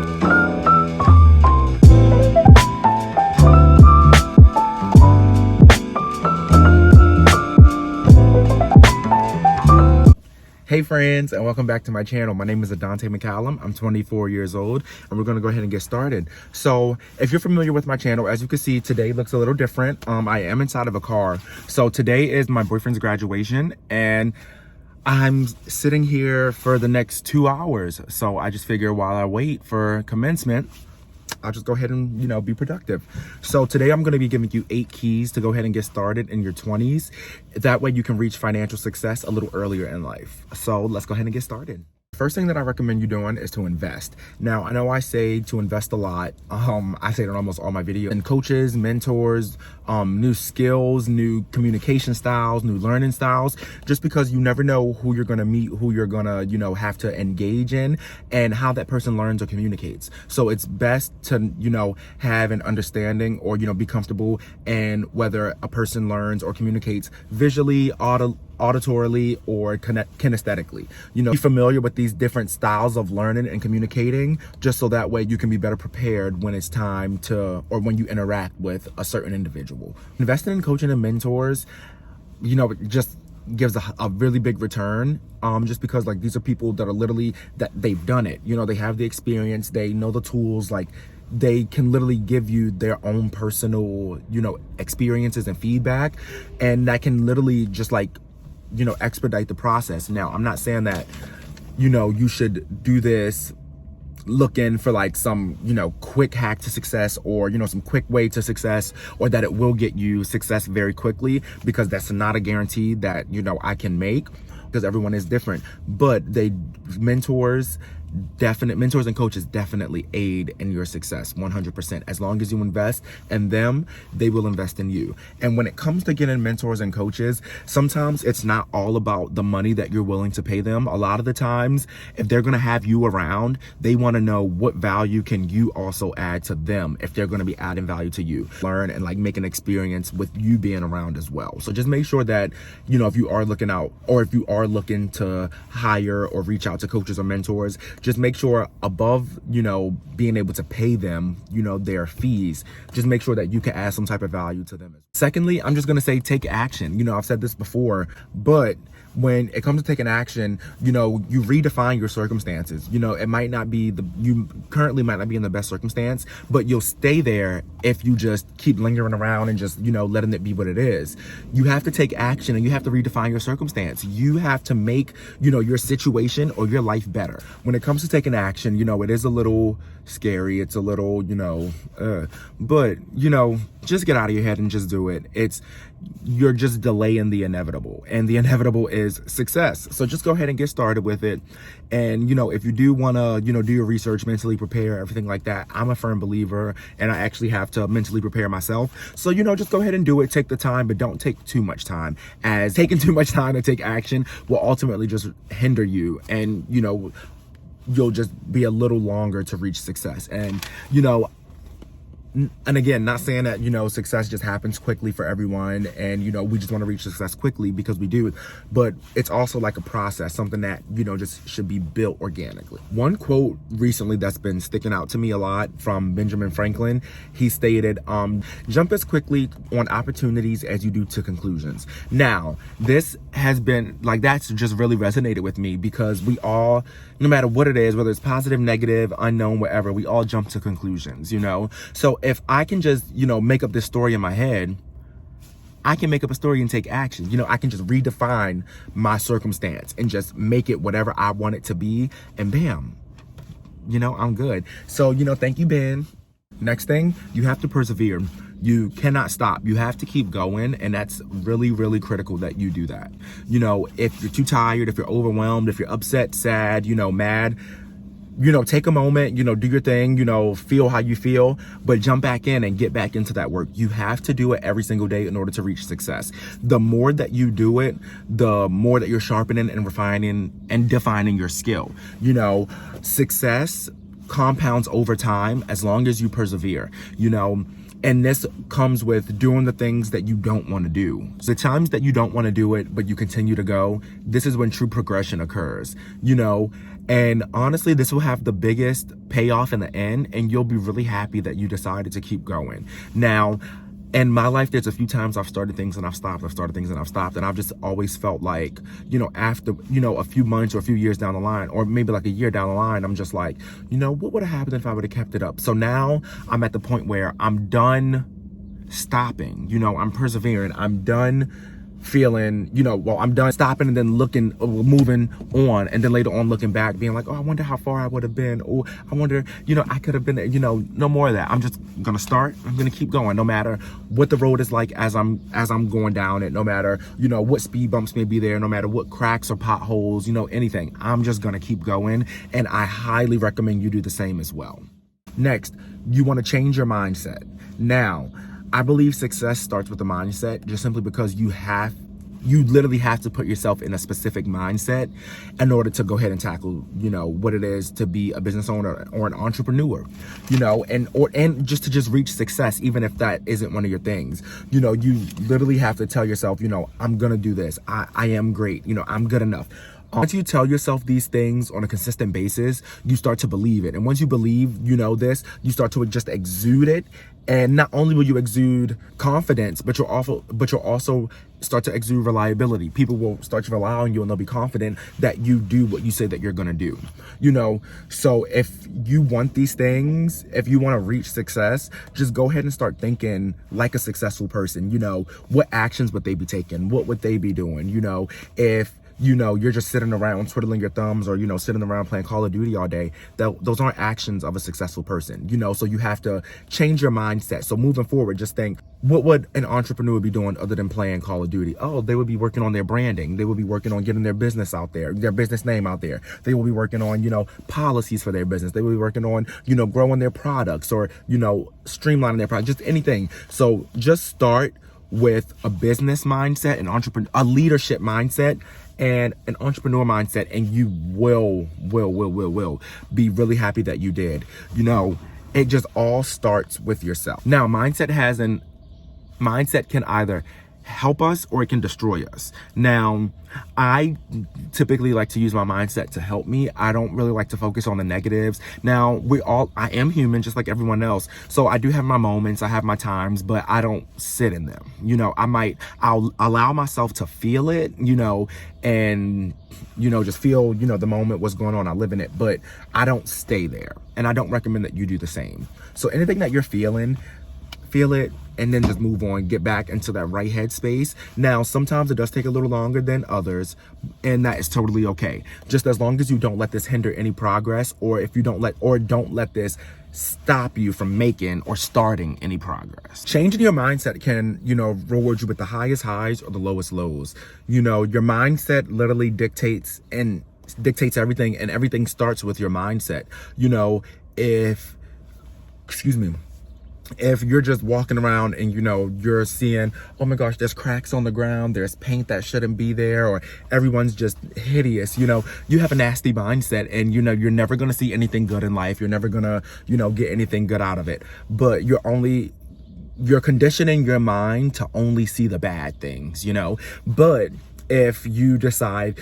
Hey friends, and welcome back to my channel. My name is Adante McCallum. I'm 24 years old, and we're gonna go ahead and get started. So if you're familiar with my channel, as you can see, today looks a little different. I am inside of a car. So today is my boyfriend's graduation, and I'm sitting here for the next 2 hours. So I just figure while I wait for commencement, I'll just go ahead and, be productive. So today I'm going to be giving you 8 keys to go ahead and get started in your 20s. That way you can reach financial success a little earlier in life. So let's go ahead and get started. First thing that I recommend you doing is to invest. Now, I know I say to invest a lot. I say it in almost all my videos. And coaches, mentors, new skills, new communication styles, new learning styles, just because you never know who you're gonna meet, who you're gonna, have to engage in, and how that person learns or communicates. So it's best to, have an understanding or, be comfortable in whether a person learns or communicates visually, auditorily, or kinesthetically. Be familiar with these different styles of learning and communicating, just so that way you can be better prepared when it's time to, or when you interact with a certain individual. Investing in coaching and mentors, just gives a really big return, just because these are people that are literally, that they've done it. They have the experience, they know the tools, they can literally give you their own personal, experiences and feedback, and that can literally just expedite the process. Now, I'm not saying that, you should do this looking for some, quick hack to success, or, some quick way to success, or that it will get you success very quickly, because that's not a guarantee that, I can make, because everyone is different. But mentors and coaches definitely aid in your success 100%. As long as you invest in them, they will invest in you. And when it comes to getting mentors and coaches, sometimes it's not all about the money that you're willing to pay them. A lot of the times, if they're going to have you around, they want to know what value can you also add to them if they're going to be adding value to you. Learn and make an experience with you being around as well. So just make sure that, if you are looking out, or if you are looking to hire or reach out to coaches or mentors, just make sure above, being able to pay them, their fees, just make sure that you can add some type of value to them. Secondly, I'm just going to say, take action. I've said this before, but when it comes to taking action, you redefine your circumstances. It might not be you currently might not be in the best circumstance, but you'll stay there if you just keep lingering around and just, letting it be what it is. You have to take action, and you have to redefine your circumstance. You have to make, your situation or your life better. When it comes to taking action, it is a little scary. It's a little, but, just get out of your head and just do it. You're just delaying the inevitable, and the inevitable is success. So just go ahead and get started with it. And, if you do want to, do your research, mentally prepare, everything like that, I'm a firm believer, and I actually have to mentally prepare myself. So, just go ahead and do it. Take the time, but don't take too much time, as taking too much time to take action will ultimately just hinder you. And, you'll just be a little longer to reach success. And, and again, not saying that, success just happens quickly for everyone, and, we just want to reach success quickly, because we do, but it's also like a process, something that, just should be built organically. One quote recently that's been sticking out to me a lot from Benjamin Franklin, he stated, jump as quickly on opportunities as you do to conclusions. Now, this has been that's just really resonated with me, because we all, no matter what it is, whether it's positive, negative, unknown, whatever, we all jump to conclusions, So if I can just, make up this story in my head, I can make up a story and take action. I can just redefine my circumstance and just make it whatever I want it to be, and bam, I'm good. So, thank you, Ben. Next thing, you have to persevere. You cannot stop. You have to keep going, and that's really, really critical that you do that. If you're too tired, if you're overwhelmed, if you're upset, sad, mad, take a moment, do your thing, feel how you feel, but jump back in and get back into that work. You have to do it every single day in order to reach success. The more that you do it, the more that you're sharpening and refining and defining your skill. Success compounds over time as long as you persevere, And this comes with doing the things that you don't want to do. The times that you don't want to do it, but you continue to go, this is when true progression occurs. And honestly, this will have the biggest payoff in the end, and you'll be really happy that you decided to keep going. Now, in my life, there's a few times I've started things and I've stopped. I've started things and I've stopped. And I've just always felt like, after, a few months or a few years down the line, or maybe like a year down the line, I'm just like, what would have happened if I would have kept it up? So now I'm at the point where I'm done stopping, I'm persevering. I'm done feeling, I'm done stopping and then looking, moving on, and then later on looking back, being like, oh, I wonder how far I would have been. Oh, I wonder, I could have been there. No more of that. I'm just gonna start. I'm gonna keep going, no matter what the road is like as I'm going down it, no matter, what speed bumps may be there, no matter what cracks or potholes, anything. I'm just gonna keep going, and I highly recommend you do the same as well. Next, you want to change your mindset. Now, I believe success starts with the mindset, just simply because you literally have to put yourself in a specific mindset in order to go ahead and tackle, what it is to be a business owner or an entrepreneur, and just to reach success, even if that isn't one of your things. You literally have to tell yourself, I'm gonna do this. I am great. I'm good enough. Once you tell yourself these things on a consistent basis, you start to believe it. And once you believe, this, you start to just exude it. And not only will you exude confidence, but you'll also start to exude reliability. People will start to rely on you, and they'll be confident that you do what you say that you're gonna do. So if you want these things, if you want to reach success, just go ahead and start thinking like a successful person. What actions would they be taking? What would they be doing? If you're just sitting around twiddling your thumbs, or, sitting around playing Call of Duty all day, those aren't actions of a successful person, so you have to change your mindset. So moving forward, just think, what would an entrepreneur be doing other than playing Call of Duty? Oh, they would be working on their branding. They would be working on getting their business out there, their business name out there. They will be working on, policies for their business. They will be working on, growing their products, or, streamlining their products, just anything. So just start with a business mindset, a leadership mindset, and an entrepreneur mindset, and you will be really happy that you did. It just all starts with yourself. Now, mindset can either help us or it can destroy us. Now, I typically like to use my mindset to help me. I don't really like to focus on the negatives. Now, I am human just like everyone else. So I do have my moments, I have my times, but I don't sit in them. I'll allow myself to feel it, and, just feel, the moment, what's going on. I live in it, but I don't stay there. And I don't recommend that you do the same. So anything that you're feeling, feel it, and then just move on, get back into that right headspace. Now, sometimes it does take a little longer than others, and that is totally okay. Just as long as you don't let this hinder any progress, or if you don't let this stop you from making or starting any progress. Changing your mindset can, reward you with the highest highs or the lowest lows. Your mindset literally dictates everything, and everything starts with your mindset. If you're just walking around and you're seeing, oh my gosh, there's cracks on the ground, there's paint that shouldn't be there, or everyone's just hideous, you have a nasty mindset, and you're never gonna see anything good in life. You're never gonna get anything good out of it. But you're conditioning your mind to only see the bad things. But if you decide,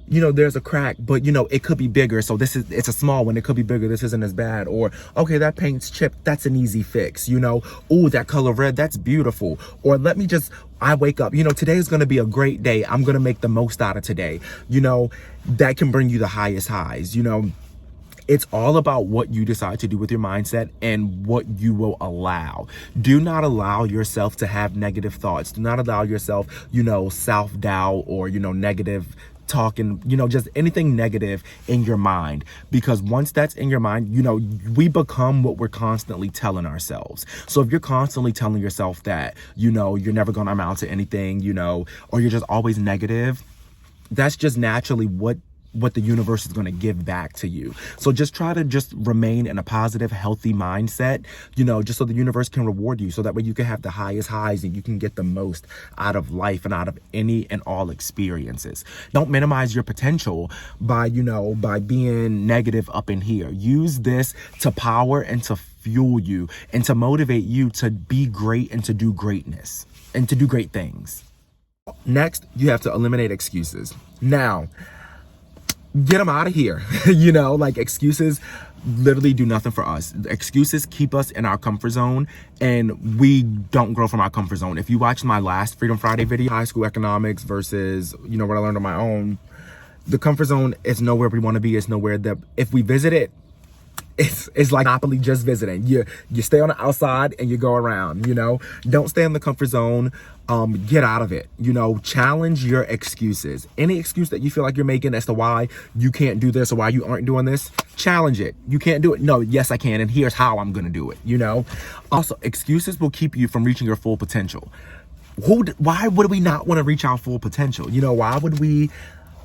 there's a crack, but it could be bigger. So it's a small one. It could be bigger. This isn't as bad. Or, okay, that paint's chipped. That's an easy fix. Oh, that color red, that's beautiful. Or I wake up, today is going to be a great day. I'm going to make the most out of today. That can bring you the highest highs. It's all about what you decide to do with your mindset and what you will allow. Do not allow yourself to have negative thoughts. Do not allow yourself, self-doubt or, negative talking, just anything negative in your mind. Because once that's in your mind, we become what we're constantly telling ourselves. So if you're constantly telling yourself that, you're never going to amount to anything, or you're just always negative, that's just naturally what the universe is going to give back to you. So just try to remain in a positive, healthy mindset, just so the universe can reward you, so that way you can have the highest highs and you can get the most out of life and out of any and all experiences. Don't minimize your potential by being negative up in here. Use this to power and to fuel you and to motivate you to be great and to do greatness and to do great things. Next, you have to eliminate excuses. Now, get them out of here. You know, like excuses literally do nothing for us. Excuses keep us in our comfort zone, and we don't grow from our comfort zone. If you watched my last Freedom Friday video, high school economics versus, you know, what I learned on my own, the comfort zone is nowhere we want to be. It's nowhere that if we visit it, it's like Monopoly just visiting. You stay on the outside and you go around, you know. Don't stay in the comfort zone. Get out of it. You know, challenge your excuses. Any excuse that you feel like you're making as to why you can't do this or why you aren't doing this, challenge it. You can't do it. No, yes, I can, and here's how I'm gonna do it, you know. Also, excuses will keep you from reaching your full potential. Why would we not want to reach our full potential? You know, why would we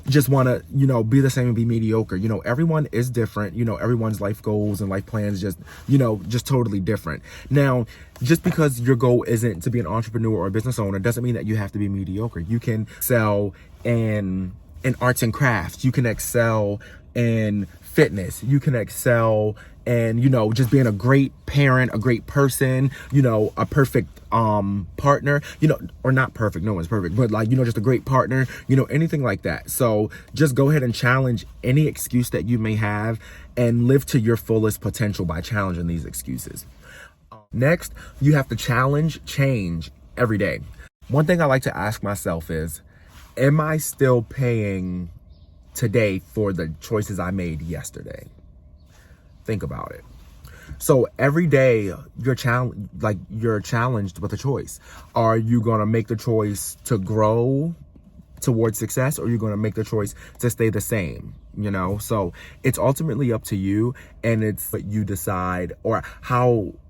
just want to, you know, be the same and be mediocre? You know, everyone is different. You know, everyone's life goals and life plans just, you know, just totally different. Now, just because your goal isn't to be an entrepreneur or a business owner doesn't mean that you have to be mediocre. You can excel in arts and crafts. You can excel in fitness. You can excel and, you know, just being a great parent, a great person, you know, a perfect partner, you know, or not perfect, no one's perfect, but like, you know, just a great partner, you know, anything like that. So just go ahead and challenge any excuse that you may have and live to your fullest potential by challenging these excuses. Next, you have to challenge change every day. One thing I like to ask myself is, am I still paying today for the choices I made yesterday? Think about it. So every day you're challenged with a choice. Are you going to make the choice to grow towards success, or are you going to make the choice to stay the same? You know, so it's ultimately up to you, and it's what you decide or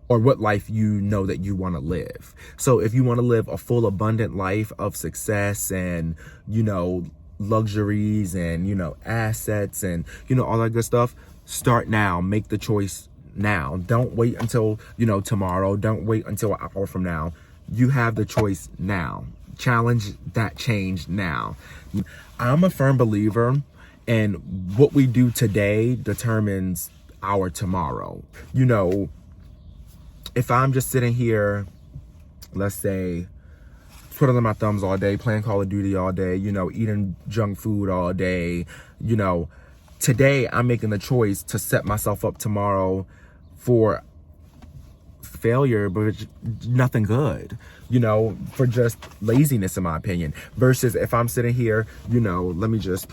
what life you know that you want to live. So if you want to live a full, abundant life of success and, you know, luxuries and, you know, assets and, you know, all that good stuff, start now. Make the choice now. Don't wait until, you know, tomorrow. Don't wait until an hour from now. You have the choice now. Challenge that change now. I'm a firm believer in what we do today determines our tomorrow. You know, if I'm just sitting here, let's say, twiddling my thumbs all day, playing Call of Duty all day, you know, eating junk food all day, you know, today I'm making the choice to set myself up tomorrow for failure, but nothing good, you know, for just laziness, in my opinion. Versus if I'm sitting here, you know, let me just,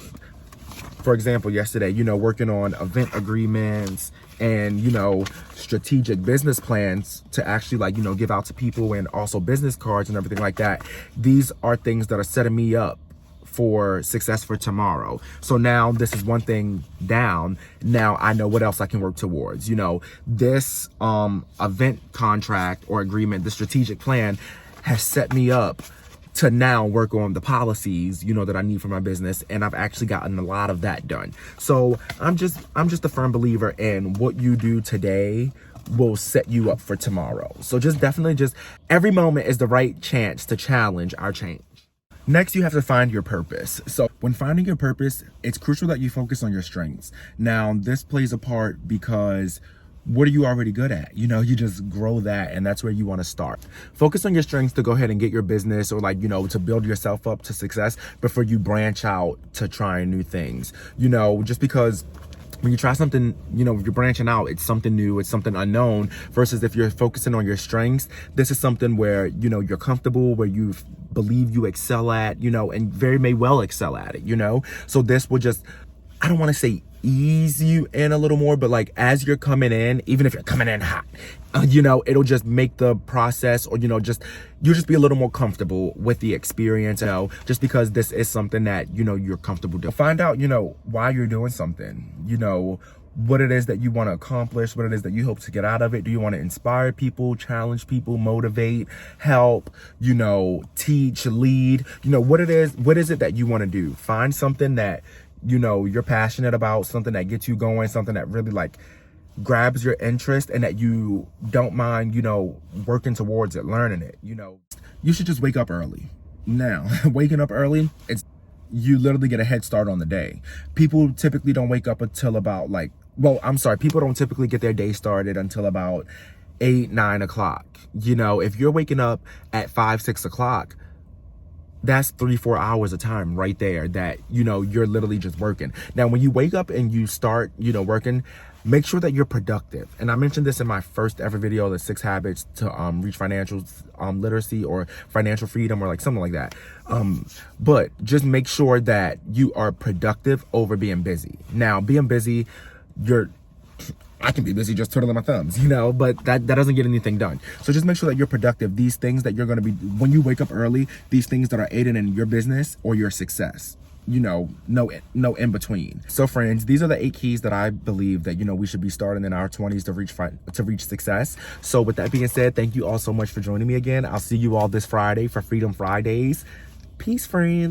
for example, yesterday, you know, working on event agreements and, you know, strategic business plans to actually, like, you know, give out to people, and also business cards and everything like that. These are things that are setting me up for success for tomorrow. So now this is one thing down. Now I know what else I can work towards. You know, this event contract or agreement, the strategic plan has set me up to now work on the policies, you know, that I need for my business, and I've actually gotten a lot of that done. So I'm just a firm believer in what you do today will set you up for tomorrow. So just definitely every moment is the right chance to challenge our change. Next, you have to find your purpose. So when finding your purpose, it's crucial that you focus on your strengths. Now, this plays a part because what are you already good at? You know, you just grow that, and that's where you want to start. Focus on your strengths to go ahead and get your business, or, like, you know, to build yourself up to success before you branch out to trying new things. You know, just because when you try something, you know, if you're branching out, it's something new, it's something unknown, versus if you're focusing on your strengths, this is something where, you know, you're comfortable, where you believe you excel at, you know, and very may well excel at it, you know? So this will just, I don't want to say ease you in a little more, but like as you're coming in, even if you're coming in hot, you know, it'll just make the process, or, you know, you'll just be a little more comfortable with the experience, you know, just because this is something that, you know, you're comfortable doing. Find out, you know, why you're doing something, you know, what it is that you want to accomplish, what it is that you hope to get out of it. Do you want to inspire people, challenge people, motivate, help, you know, teach, lead, you know, what is it that you want to do? Find something that, you know, you're passionate about, something that gets you going, something that really, like, grabs your interest, and that you don't mind, you know, working towards it, learning it. You know, you should just wake up early. Now, waking up early, you literally get a head start on the day. People typically don't wake up until about people don't typically get their day started until about 8, 9 o'clock. You know, if you're waking up at 5, 6 o'clock, that's 3-4 hours of time right there that, you know, you're literally just working. Now, when you wake up and you start, you know, working, make sure that you're productive. And I mentioned this in my first ever video, the 6 habits to reach financial literacy or financial freedom, or like something like that. But just make sure that you are productive over being busy. Now, being busy, I can be busy just twiddling my thumbs, you know, but that doesn't get anything done. So just make sure that you're productive. These things that you're going to be, when you wake up early, these things that are aiding in your business or your success. You know, no in between. So friends, these are the 8 keys that I believe that, you know, we should be starting in our 20s to reach success. So with that being said, thank you all so much for joining me again. I'll see you all this Friday for Freedom Fridays. Peace, friends.